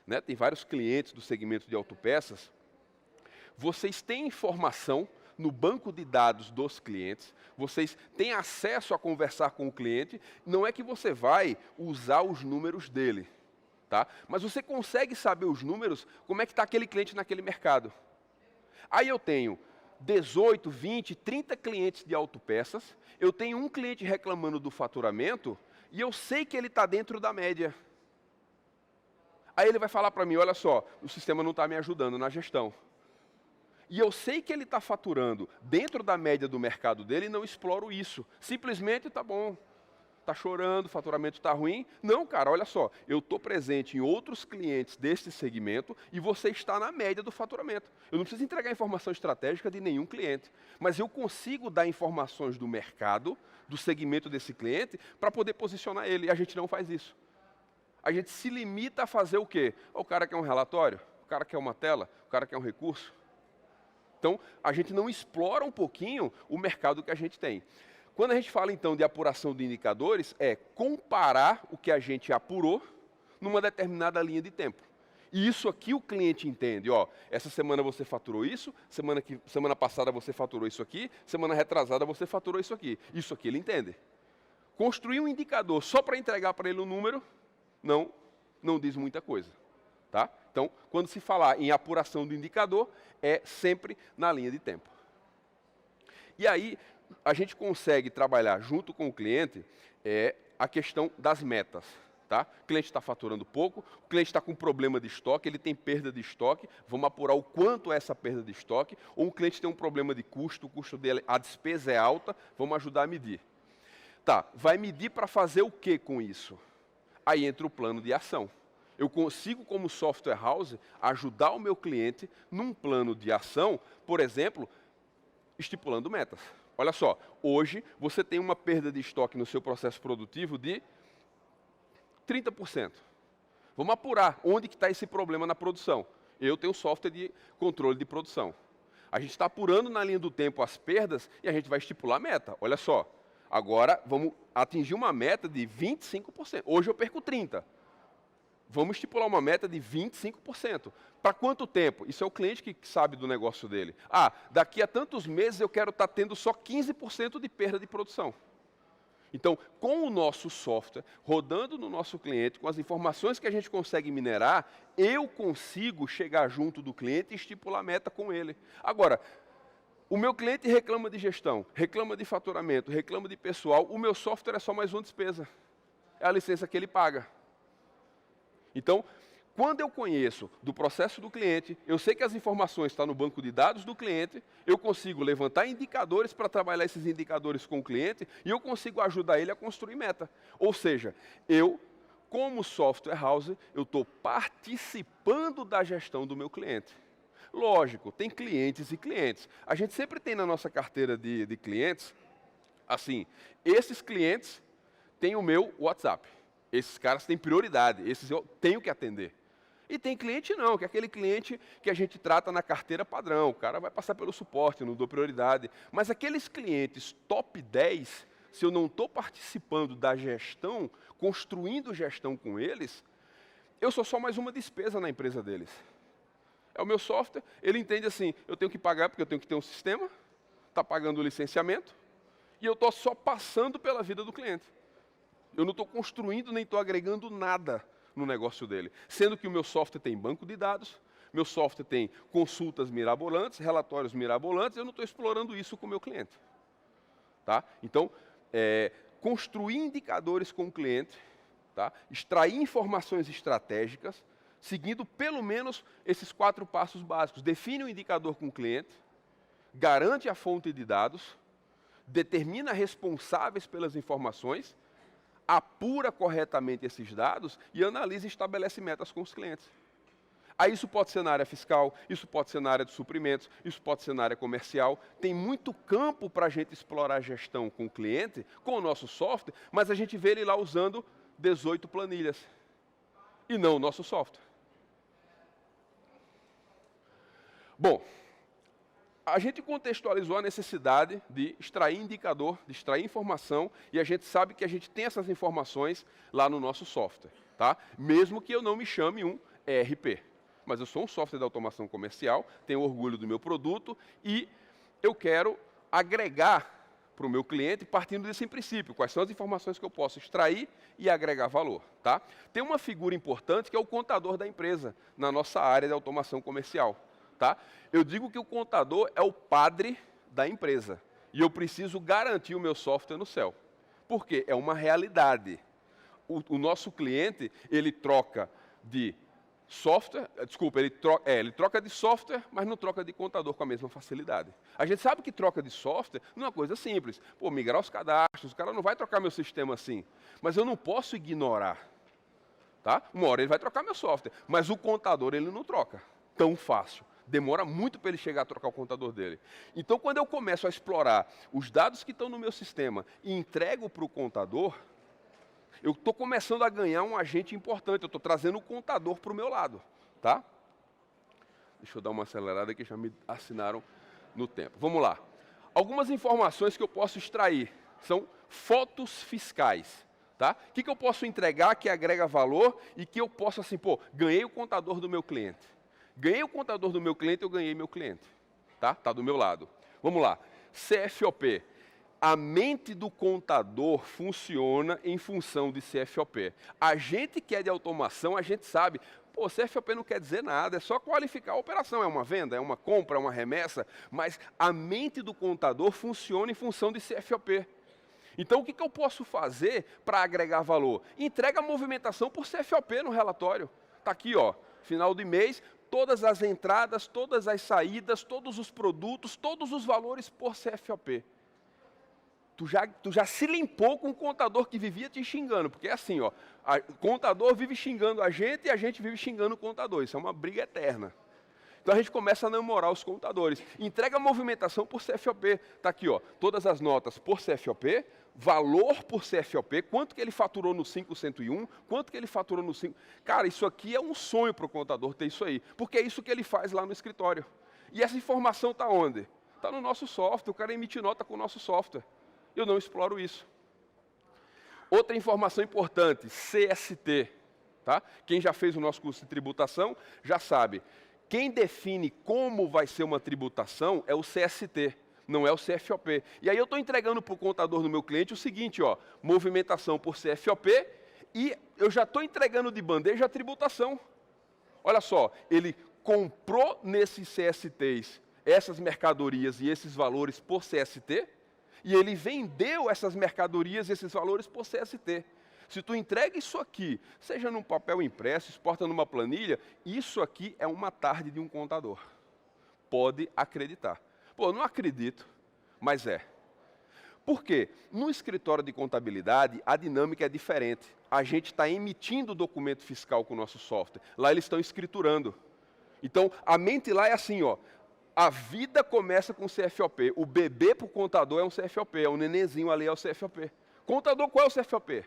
né? Tem vários clientes do segmento de autopeças, vocês têm informação no banco de dados dos clientes, vocês têm acesso a conversar com o cliente, não é que você vai usar os números dele, tá? Mas você consegue saber os números, como é que está aquele cliente naquele mercado. Aí eu tenho 18, 20, 30 clientes de autopeças, eu tenho um cliente reclamando do faturamento e eu sei que ele está dentro da média. Aí ele vai falar para mim, olha só, o sistema não está me ajudando na gestão. E eu sei que ele está faturando dentro da média do mercado dele e não exploro isso. Simplesmente, tá bom, está chorando, o faturamento está ruim. Não, cara, olha só, eu estou presente em outros clientes deste segmento e você está na média do faturamento. Eu não preciso entregar informação estratégica de nenhum cliente, mas eu consigo dar informações do mercado, do segmento desse cliente, para poder posicionar ele. E a gente não faz isso. A gente se limita a fazer o quê? O cara quer um relatório, o cara quer uma tela, o cara quer um recurso. Então, a gente não explora um pouquinho o mercado que a gente tem. Quando a gente fala, então, de apuração de indicadores, é comparar o que a gente apurou numa determinada linha de tempo. E isso aqui o cliente entende. Ó, essa semana você faturou isso, semana passada você faturou isso aqui, semana retrasada você faturou isso aqui. Isso aqui ele entende. Construir um indicador só para entregar para ele um número, não diz muita coisa. Tá? Então, quando se falar em apuração do indicador, é sempre na linha de tempo. E aí, a gente consegue trabalhar junto com o cliente a questão das metas. Tá? O cliente está faturando pouco, o cliente está com problema de estoque, ele tem perda de estoque, vamos apurar o quanto é essa perda de estoque, ou o cliente tem um problema de custo, o custo dele, a despesa é alta, vamos ajudar a medir. Tá, vai medir para fazer o que com isso? Aí entra o plano de ação. Eu consigo, como software house, ajudar o meu cliente num plano de ação, por exemplo, estipulando metas. Olha só, hoje você tem uma perda de estoque no seu processo produtivo de 30%. Vamos apurar onde que está esse problema na produção. Eu tenho software de controle de produção. A gente está apurando na linha do tempo as perdas e a gente vai estipular a meta. Olha só, agora vamos atingir uma meta de 25%. Hoje eu perco 30%. Vamos estipular uma meta de 25%. Para quanto tempo? Isso é o cliente que sabe do negócio dele. Ah, daqui a tantos meses eu quero estar tendo só 15% de perda de produção. Então, com o nosso software, rodando no nosso cliente, com as informações que a gente consegue minerar, eu consigo chegar junto do cliente e estipular a meta com ele. Agora, o meu cliente reclama de gestão, reclama de faturamento, reclama de pessoal, o meu software é só mais uma despesa. É a licença que ele paga. Então, quando eu conheço do processo do cliente, eu sei que as informações estão no banco de dados do cliente, eu consigo levantar indicadores para trabalhar esses indicadores com o cliente e eu consigo ajudar ele a construir meta. Ou seja, eu, como software house, eu estou participando da gestão do meu cliente. Lógico, tem clientes e clientes. A gente sempre tem na nossa carteira de clientes, assim, esses clientes têm o meu WhatsApp. Esses caras têm prioridade, esses eu tenho que atender. E tem cliente não, que é aquele cliente que a gente trata na carteira padrão. O cara vai passar pelo suporte, eu não dou prioridade. Mas aqueles clientes top 10, se eu não estou participando da gestão, construindo gestão com eles, eu sou só mais uma despesa na empresa deles. É o meu software, ele entende assim, eu tenho que pagar porque eu tenho que ter um sistema, está pagando o licenciamento, e eu estou só passando pela vida do cliente. Eu não estou construindo nem estou agregando nada no negócio dele. Sendo que o meu software tem banco de dados, meu software tem consultas mirabolantes, relatórios mirabolantes, eu não estou explorando isso com o meu cliente. Tá? Então, construir indicadores com o cliente, tá? Extrair informações estratégicas, seguindo pelo menos esses 4 passos básicos. Define um indicador com o cliente, garante a fonte de dados, determina responsáveis pelas informações, apura corretamente esses dados e analisa e estabelece metas com os clientes. Aí isso pode ser na área fiscal, isso pode ser na área de suprimentos, isso pode ser na área comercial. Tem muito campo para a gente explorar a gestão com o cliente, com o nosso software, mas a gente vê ele lá usando 18 planilhas e não o nosso software. Bom, a gente contextualizou a necessidade de extrair indicador, de extrair informação, e a gente sabe que a gente tem essas informações lá no nosso software, tá? Mesmo que eu não me chame um ERP. Mas eu sou um software de automação comercial, tenho orgulho do meu produto e eu quero agregar para o meu cliente partindo desse princípio. Quais são as informações que eu posso extrair e agregar valor, tá? Tem uma figura importante que é o contador da empresa, na nossa área de automação comercial. Tá? Eu digo que o contador é o padre da empresa e eu preciso garantir o meu software no céu. Por quê? É uma realidade. O nosso cliente, ele troca de ele troca de software, mas não troca de contador com a mesma facilidade. A gente sabe que troca de software não é uma coisa simples. Pô, migrar os cadastros, o cara não vai trocar meu sistema assim. Mas eu não posso ignorar. Tá? Uma hora ele vai trocar meu software, mas o contador ele não troca tão fácil. Demora muito para ele chegar a trocar o contador dele. Então, quando eu começo a explorar os dados que estão no meu sistema e entrego para o contador, eu estou começando a ganhar um agente importante, eu estou trazendo o contador para o meu lado. Tá? Deixa eu dar uma acelerada que já me assinaram no tempo. Vamos lá. Algumas informações que eu posso extrair são fotos fiscais. Tá? O que eu posso entregar que agrega valor e que eu posso assim, pô, ganhei o contador do meu cliente. Ganhei o contador do meu cliente, eu ganhei meu cliente. Tá? Tá do meu lado. Vamos lá. CFOP. A mente do contador funciona em função de CFOP. A gente que é de automação, a gente sabe, pô, CFOP não quer dizer nada, é só qualificar a operação. É uma venda, é uma compra, é uma remessa, mas a mente do contador funciona em função de CFOP. Então, o que eu posso fazer para agregar valor? Entrega a movimentação por CFOP no relatório. Está aqui, ó, final de mês, todas as entradas, todas as saídas, todos os produtos, todos os valores por CFOP. Tu já se limpou com o contador que vivia te xingando, porque é assim, ó, o contador vive xingando a gente e a gente vive xingando o contador. Isso é uma briga eterna. Então a gente começa a namorar os contadores. Entrega a movimentação por CFOP. Está aqui, ó, todas as notas por CFOP, valor por CFOP, quanto que ele faturou no 5101, quanto que ele faturou no 5. Cara, isso aqui é um sonho para o contador ter isso aí, porque é isso que ele faz lá no escritório. E essa informação está onde? Está no nosso software, o cara emite nota com o nosso software. Eu não exploro isso. Outra informação importante, CST. Tá? Quem já fez o nosso curso de tributação já sabe. Quem define como vai ser uma tributação é o CST, não é o CFOP. E aí eu estou entregando para o contador do meu cliente o seguinte, ó, movimentação por CFOP e eu já estou entregando de bandeja a tributação. Olha só, ele comprou nesses CSTs essas mercadorias e esses valores por CST e ele vendeu essas mercadorias e esses valores por CST. Se tu entrega isso aqui, seja num papel impresso, exporta numa planilha, isso aqui é uma tarde de um contador. Pode acreditar. Pô, não acredito, mas é. Por quê? No escritório de contabilidade, a dinâmica é diferente. A gente está emitindo documento fiscal com o nosso software. Lá eles estão escriturando. Então, a mente lá é assim, ó. A vida começa com o CFOP. O bebê para o contador é um CFOP, é um nenenzinho ali é o CFOP. Contador, qual é o CFOP?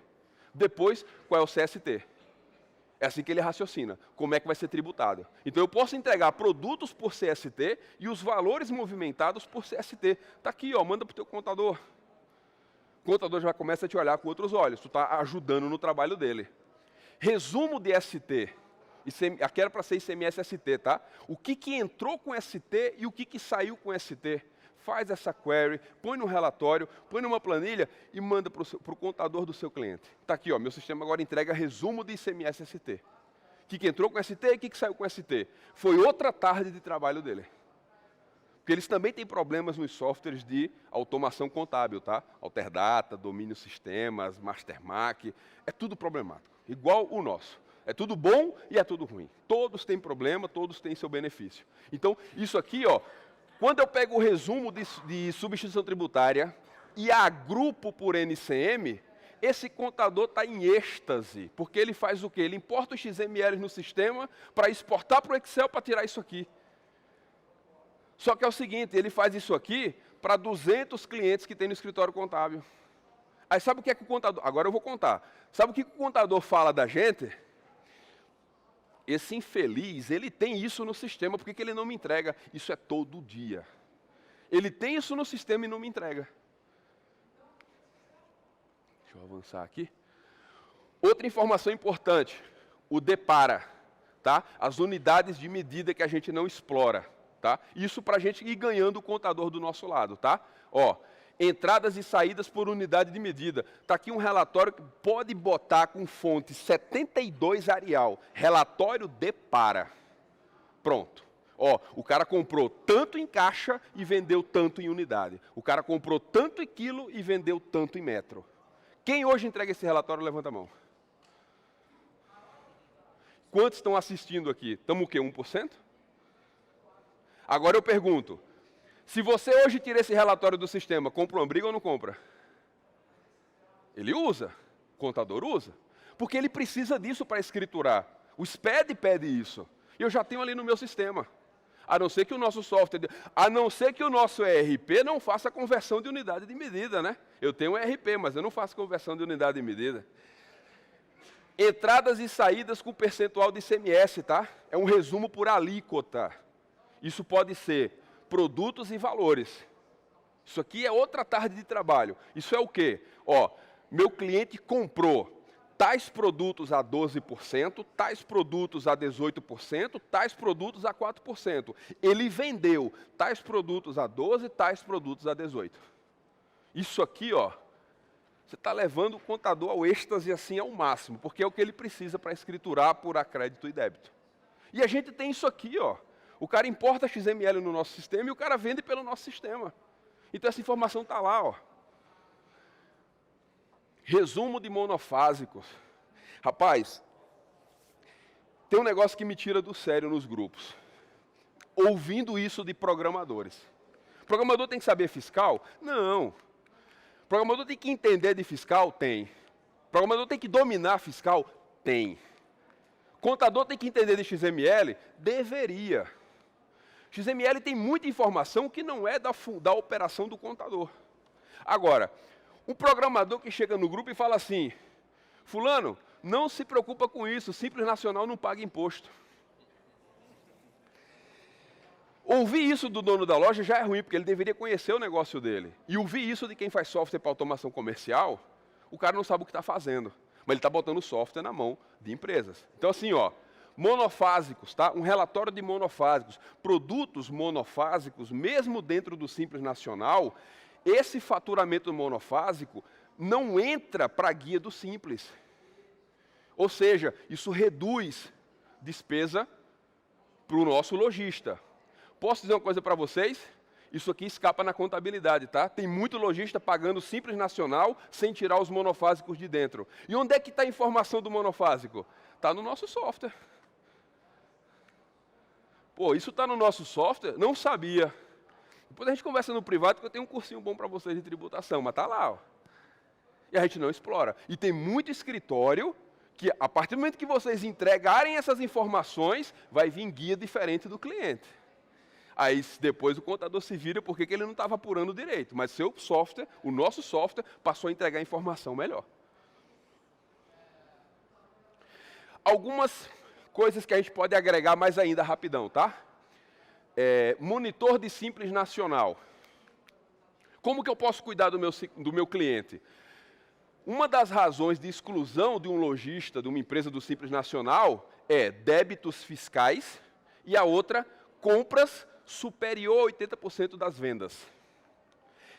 Depois, qual é o CST? É assim que ele raciocina, como é que vai ser tributado. Então, eu posso entregar produtos por CST e os valores movimentados por CST. Está aqui, ó, manda para o teu contador. O contador já começa a te olhar com outros olhos, tu está ajudando no trabalho dele. Resumo de ST. Aqui era para ser ICMS ST, tá? O que entrou com ST e o que saiu com ST. Faz essa query, põe no relatório, põe numa planilha e manda para o contador do seu cliente. Está aqui, ó, meu sistema agora entrega resumo de ICMS ST. O que entrou com ST e o que saiu com ST. Foi outra tarde de trabalho dele. Porque eles também têm problemas nos softwares de automação contábil, tá? Alterdata, domínio sistemas, Mastermark, é tudo problemático, igual o nosso. É tudo bom e é tudo ruim. Todos têm problema, todos têm seu benefício. Então, isso aqui, ó, quando eu pego o resumo de substituição tributária e agrupo por NCM, esse contador está em êxtase, porque ele faz o quê? Ele importa os XML no sistema para exportar para o Excel para tirar isso aqui. Só que é o seguinte, ele faz isso aqui para 200 clientes que tem no escritório contábil. Aí sabe o que é que o contador... Agora eu vou contar. Sabe o que o contador fala da gente? Esse infeliz, ele tem isso no sistema, por que ele não me entrega? Isso é todo dia. Ele tem isso no sistema e não me entrega. Deixa eu avançar aqui. Outra informação importante, o depara, tá? As unidades de medida que a gente não explora, tá? Isso para a gente ir ganhando o contador do nosso lado, tá? Ó, entradas e saídas por unidade de medida. Está aqui um relatório que pode botar com fonte 72 Arial. Relatório depara. Pronto. Ó, o cara comprou tanto em caixa e vendeu tanto em unidade. O cara comprou tanto em quilo e vendeu tanto em metro. Quem hoje entrega esse relatório, levanta a mão. Quantos estão assistindo aqui? Estamos o quê? 1%? Agora eu pergunto, se você hoje tira esse relatório do sistema, compra uma briga ou não compra? Ele usa, o contador usa, porque ele precisa disso para escriturar. O SPED pede isso, e eu já tenho ali no meu sistema. A não ser que o nosso software, a não ser que o nosso ERP não faça conversão de unidade de medida, né? Eu tenho um ERP, mas eu não faço conversão de unidade de medida. Entradas e saídas com percentual de ICMS, tá? É um resumo por alíquota. Isso pode ser produtos e valores. Isso aqui é outra tarde de trabalho. Isso é o quê? Ó, meu cliente comprou tais produtos a 12%, tais produtos a 18%, tais produtos a 4%. Ele vendeu tais produtos a 12%, tais produtos a 18%. Isso aqui, ó, você está levando o contador ao êxtase assim ao máximo, porque é o que ele precisa para escriturar, apurar crédito e débito. E a gente tem isso aqui, ó. O cara importa XML no nosso sistema e o cara vende pelo nosso sistema. Então essa informação está lá, ó. Resumo de monofásicos. Rapaz, tem um negócio que me tira do sério nos grupos. Ouvindo isso de programadores. Programador tem que saber fiscal? Não. Programador tem que entender de fiscal? Tem. Programador tem que dominar fiscal? Tem. Contador tem que entender de XML? Deveria. XML tem muita informação que não é da operação do contador. Agora, um programador que chega no grupo e fala assim, fulano, não se preocupa com isso, Simples Nacional não paga imposto. Ouvir isso do dono da loja já é ruim, porque ele deveria conhecer o negócio dele. E ouvir isso de quem faz software para automação comercial, o cara não sabe o que está fazendo. Mas ele está botando o software na mão de empresas. Então assim, ó, monofásicos, tá? Um relatório de monofásicos. Produtos monofásicos, mesmo dentro do Simples Nacional, esse faturamento monofásico não entra para a guia do Simples. Ou seja, isso reduz despesa para o nosso lojista. Posso dizer uma coisa para vocês? Isso aqui escapa na contabilidade, tá? Tem muito lojista pagando Simples Nacional sem tirar os monofásicos de dentro. E onde é que está a informação do monofásico? Está no nosso software. Pô, isso está no nosso software? Não sabia. Depois a gente conversa no privado, que eu tenho um cursinho bom para vocês de tributação, mas está lá, ó. E a gente não explora. E tem muito escritório que, a partir do momento que vocês entregarem essas informações, vai vir guia diferente do cliente. Aí depois o contador se vira porque ele não estava apurando direito. Mas seu software, o nosso software, passou a entregar informação melhor. Algumas coisas que a gente pode agregar mais ainda rapidão, tá? Monitor de Simples Nacional. Como que eu posso cuidar do meu cliente? Uma das razões de exclusão de um lojista, de uma empresa do Simples Nacional, é débitos fiscais e a outra, compras superior a 80% das vendas.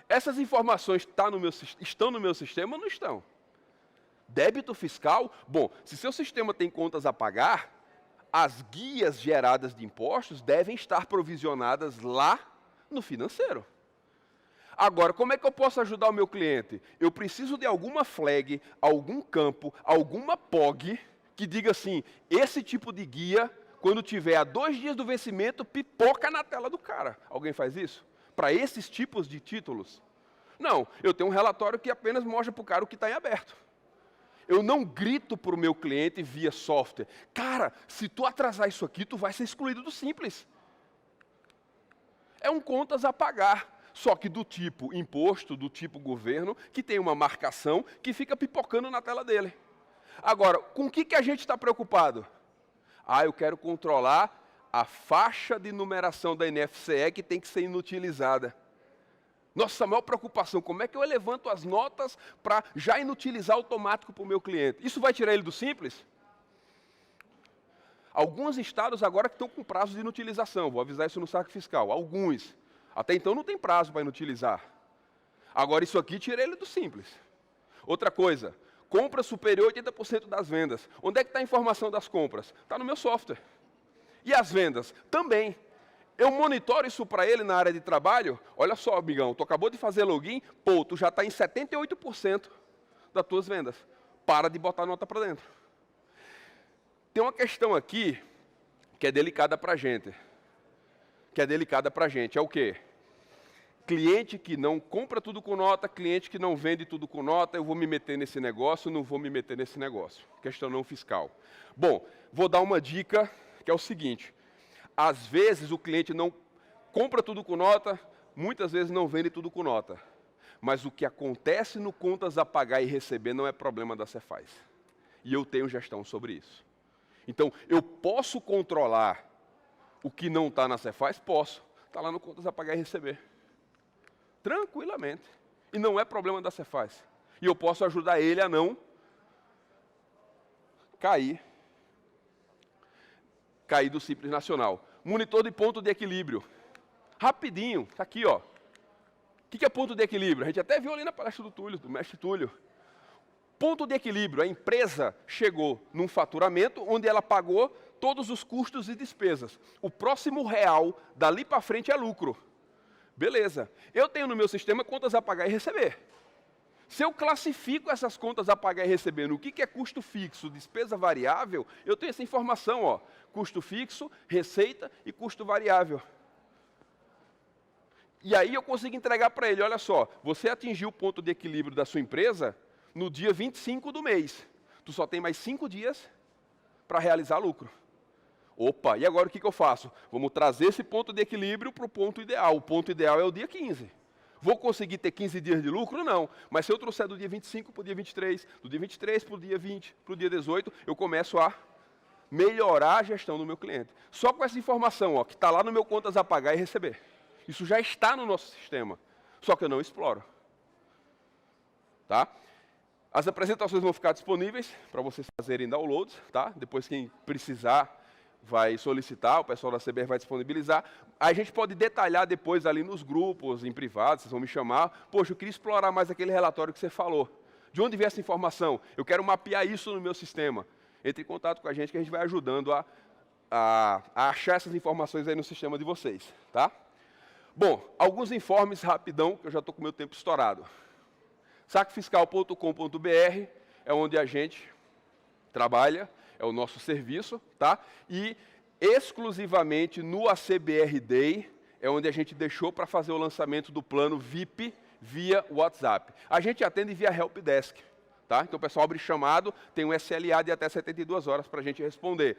Essas informações estão no meu sistema ou não estão? Débito fiscal? Bom, se seu sistema tem contas a pagar, as guias geradas de impostos devem estar provisionadas lá no financeiro. Agora, como é que eu posso ajudar o meu cliente? Eu preciso de alguma flag, algum campo, alguma POG, que diga assim, esse tipo de guia, quando tiver a 2 dias do vencimento, pipoca na tela do cara. Alguém faz isso? Para esses tipos de títulos? Não, eu tenho um relatório que apenas mostra para o cara o que está em aberto. Eu não grito para o meu cliente via software, cara, se tu atrasar isso aqui, tu vai ser excluído do Simples. É um contas a pagar. Só que do tipo imposto, do tipo governo, que tem uma marcação que fica pipocando na tela dele. Agora, com o que a gente está preocupado? Ah, eu quero controlar a faixa de numeração da NFCE que tem que ser inutilizada. Nossa maior preocupação, como é que eu levanto as notas para já inutilizar automático para o meu cliente? Isso vai tirar ele do Simples? Alguns estados agora que estão com prazo de inutilização, vou avisar isso no saque fiscal, alguns. Até então não tem prazo para inutilizar. Agora isso aqui tira ele do Simples. Outra coisa, compra superior a 80% das vendas. Onde é que está a informação das compras? Está no meu software. E as vendas? Também. Eu monitoro isso para ele na área de trabalho. Olha só, amigão, tu acabou de fazer login, pô, tu já está em 78% das tuas vendas. Para de botar nota para dentro. Tem uma questão aqui que é delicada para a gente. É o quê? Cliente que não compra tudo com nota, cliente que não vende tudo com nota, eu vou me meter nesse negócio, não vou me meter nesse negócio. Questão não fiscal. Bom, vou dar uma dica que é o seguinte. Às vezes o cliente não compra tudo com nota, muitas vezes não vende tudo com nota. Mas o que acontece no contas a pagar e receber não é problema da Cefaz. E eu tenho gestão sobre isso. Então, eu posso controlar o que não está na Cefaz? Posso. Está lá no contas a pagar e receber. Tranquilamente. E não é problema da Cefaz. E eu posso ajudar ele a não cair do Simples Nacional. Monitor de ponto de equilíbrio. Rapidinho, está aqui, ó. O que é ponto de equilíbrio? A gente até viu ali na palestra do Túlio, do mestre Túlio. Ponto de equilíbrio, a empresa chegou num faturamento onde ela pagou todos os custos e despesas. O próximo real, dali para frente, é lucro. Beleza. Eu tenho no meu sistema contas a pagar e receber. Se eu classifico essas contas a pagar e receber no que é custo fixo, despesa variável, eu tenho essa informação, ó. Custo fixo, receita e custo variável. E aí eu consigo entregar para ele, olha só, você atingiu o ponto de equilíbrio da sua empresa no dia 25 do mês. Tu só tem mais 5 dias para realizar lucro. Opa, e agora o que eu faço? Vamos trazer esse ponto de equilíbrio para o ponto ideal. O ponto ideal é o dia 15. Vou conseguir ter 15 dias de lucro? Não. Mas se eu trouxer do dia 25 para o dia 23, do dia 23 para o dia 20, para o dia 18, eu começo a melhorar a gestão do meu cliente. Só com essa informação, ó, que está lá no meu contas a pagar e receber. Isso já está no nosso sistema, só que eu não exploro. Tá? As apresentações vão ficar disponíveis para vocês fazerem downloads, tá? Depois quem precisar vai solicitar, o pessoal da CBR vai disponibilizar. A gente pode detalhar depois ali nos grupos, em privado, vocês vão me chamar. Poxa, eu queria explorar mais aquele relatório que você falou. De onde veio essa informação? Eu quero mapear isso no meu sistema. Entre em contato com a gente que a gente vai ajudando a achar essas informações aí no sistema de vocês, tá? Bom, alguns informes rapidão, que eu já estou com o meu tempo estourado. Sacofiscal.com.br é onde a gente trabalha, é o nosso serviço, tá? E exclusivamente no ACBR Day é onde a gente deixou para fazer o lançamento do plano VIP via WhatsApp. A gente atende via Helpdesk, tá? Então o pessoal abre chamado, tem um SLA de até 72 horas para a gente responder.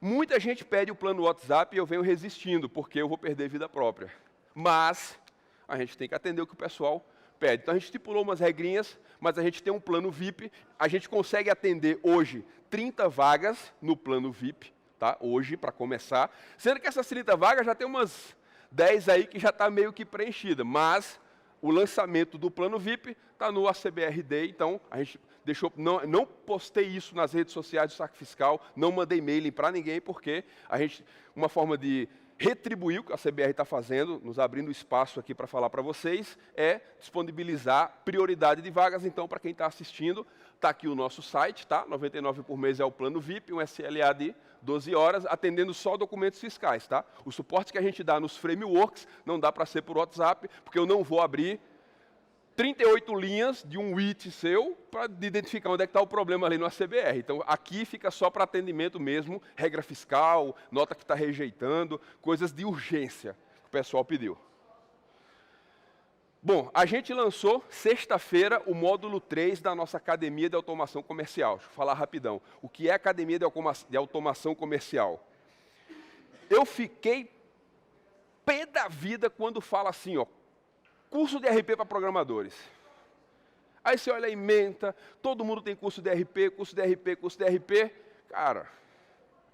Muita gente pede o plano WhatsApp e eu venho resistindo, porque eu vou perder vida própria. Mas a gente tem que atender o que o pessoal pede. Então a gente estipulou umas regrinhas, mas a gente tem um plano VIP, a gente consegue atender hoje 30 vagas no plano VIP, tá? Hoje, para começar. Sendo que essas 30 vagas já tem umas 10 aí que já está meio que preenchida, mas o lançamento do plano VIP está no ACBR Day, então a gente deixou, não postei isso nas redes sociais do Saque Fiscal, não mandei e-mail para ninguém, porque uma forma de retribuir o que a CBR está fazendo, nos abrindo espaço aqui para falar para vocês, é disponibilizar prioridade de vagas. Então, para quem está assistindo, está aqui o nosso site, tá? 99 por mês é o plano VIP, um SLA de 12 horas, atendendo só documentos fiscais, tá? O suporte que a gente dá nos frameworks não dá para ser por WhatsApp, porque eu não vou abrir 38 linhas de um WIT seu para identificar onde é que está o problema ali no ACBR. Então, aqui fica só para atendimento mesmo, regra fiscal, nota que está rejeitando, coisas de urgência que o pessoal pediu. Bom, a gente lançou sexta-feira o módulo 3 da nossa Academia de Automação Comercial. Deixa eu falar rapidão. O que é a Academia de Automação Comercial? Eu fiquei pé da vida quando fala assim, ó, curso de RP para programadores. Aí você olha e ementa, todo mundo tem curso de RP, curso de RP, curso de RP. Cara,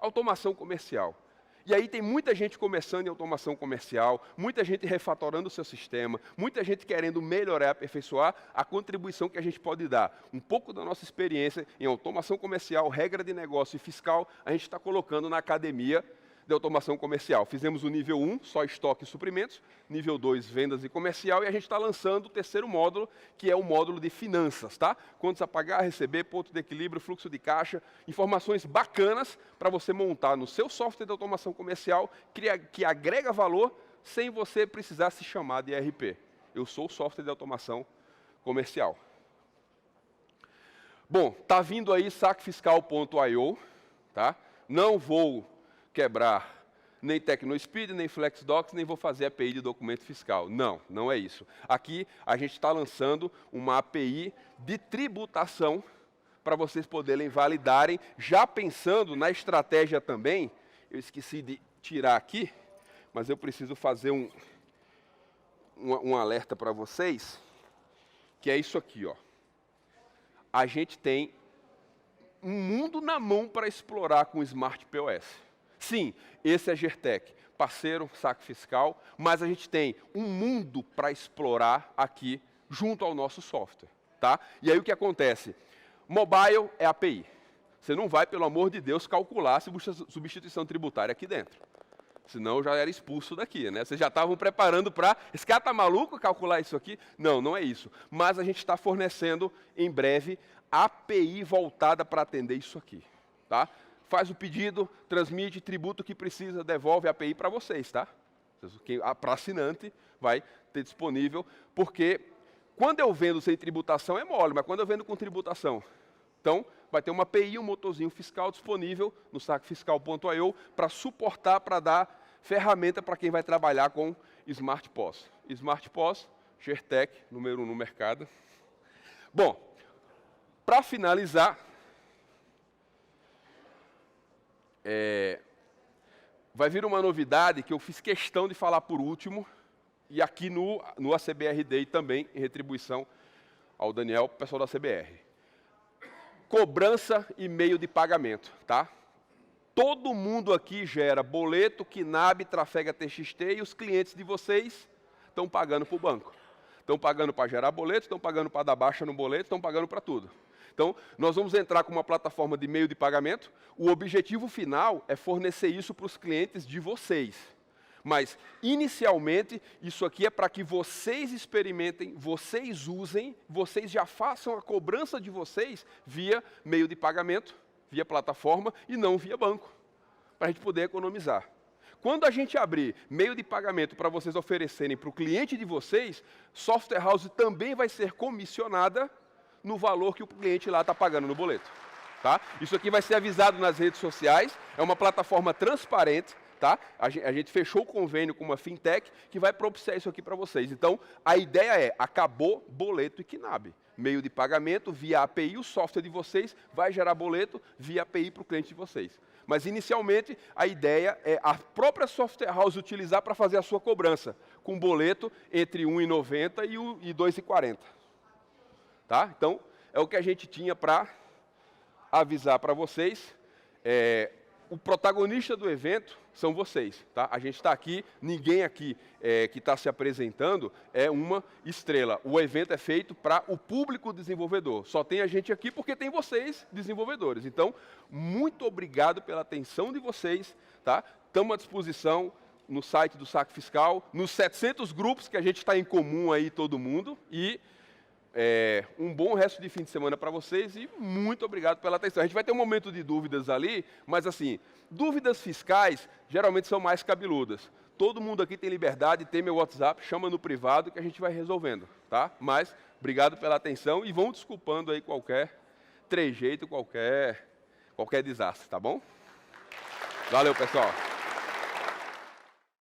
automação comercial. E aí tem muita gente começando em automação comercial, muita gente refatorando o seu sistema, muita gente querendo melhorar e aperfeiçoar a contribuição que a gente pode dar. Um pouco da nossa experiência em automação comercial, regra de negócio e fiscal, a gente está colocando na academia de automação comercial. Fizemos o nível 1, só estoque e suprimentos, nível 2, vendas e comercial, e a gente está lançando o terceiro módulo, que é o módulo de finanças, tá? Contas a pagar, receber, ponto de equilíbrio, fluxo de caixa, informações bacanas para você montar no seu software de automação comercial, que agrega valor sem você precisar se chamar de ERP. Eu sou o software de automação comercial. Bom, tá vindo aí sacofiscal.io, tá? não vou quebrar nem TecnoSpeed, nem FlexDocs, nem vou fazer API de documento fiscal. Não, não é isso. Aqui a gente está lançando uma API de tributação para vocês poderem validarem, já pensando na estratégia também. Eu esqueci de tirar aqui, mas eu preciso fazer um alerta para vocês, que é isso aqui, ó. A gente tem um mundo na mão para explorar com o Smart POS. Sim, esse é a Gertec, parceiro, saque fiscal, mas a gente tem um mundo para explorar aqui junto ao nosso software. Tá? E aí o que acontece? Mobile é API. Você não vai, pelo amor de Deus, calcular substituição tributária aqui dentro. Senão eu já era expulso daqui, né? Vocês já estavam preparando para... Esse cara está maluco calcular isso aqui? Não, não é isso. Mas a gente está fornecendo, em breve, API voltada para atender isso aqui. Tá? Faz o pedido, transmite, tributo o que precisa, devolve a API para vocês, tá? Para assinante vai ter disponível, porque quando eu vendo sem tributação é mole, mas quando eu vendo com tributação, então vai ter uma API, um motorzinho fiscal disponível no sacofiscal.io para suportar, para dar ferramenta para quem vai trabalhar com Smart POS. Smart POS, Gertec, número 1 no mercado. Bom, para finalizar, vai vir uma novidade que eu fiz questão de falar por último, e aqui no ACBR Day também, em retribuição ao Daniel, pessoal da CBR. Cobrança e meio de pagamento, tá? Todo mundo aqui gera boleto, KNAB, trafega TXT e os clientes de vocês estão pagando para o banco. Estão pagando para gerar boleto, estão pagando para dar baixa no boleto, estão pagando para tudo. Então, nós vamos entrar com uma plataforma de meio de pagamento. O objetivo final é fornecer isso para os clientes de vocês. Mas, inicialmente, isso aqui é para que vocês experimentem, vocês usem, vocês já façam a cobrança de vocês via meio de pagamento, via plataforma e não via banco, para a gente poder economizar. Quando a gente abrir meio de pagamento para vocês oferecerem para o cliente de vocês, Software House também vai ser comissionada no valor que o cliente lá está pagando no boleto. Tá? Isso aqui vai ser avisado nas redes sociais, é uma plataforma transparente. Tá? A gente fechou o convênio com uma fintech que vai propiciar isso aqui para vocês. Então, a ideia é, acabou boleto e KNAB. Meio de pagamento, via API, o software de vocês vai gerar boleto via API para o cliente de vocês. Mas, inicialmente, a ideia é a própria Software House utilizar para fazer a sua cobrança, com boleto entre R$ 1,90 e R$ 2,40. Tá? Então, é o que a gente tinha para avisar para vocês. O protagonista do evento são vocês. Tá? A gente está aqui, ninguém aqui que está se apresentando é uma estrela. O evento é feito para o público desenvolvedor. Só tem a gente aqui porque tem vocês, desenvolvedores. Então, muito obrigado pela atenção de vocês. Tá? Estamos à disposição no site do Saque Fiscal, nos 700 grupos que a gente está em comum aí, todo mundo. E um bom resto de fim de semana para vocês e muito obrigado pela atenção. A gente vai ter um momento de dúvidas ali, mas assim, dúvidas fiscais geralmente são mais cabeludas. Todo mundo aqui tem liberdade, tem meu WhatsApp, chama no privado que a gente vai resolvendo, tá? Mas obrigado pela atenção e vão desculpando aí qualquer trejeito, qualquer desastre, tá bom? Valeu, pessoal.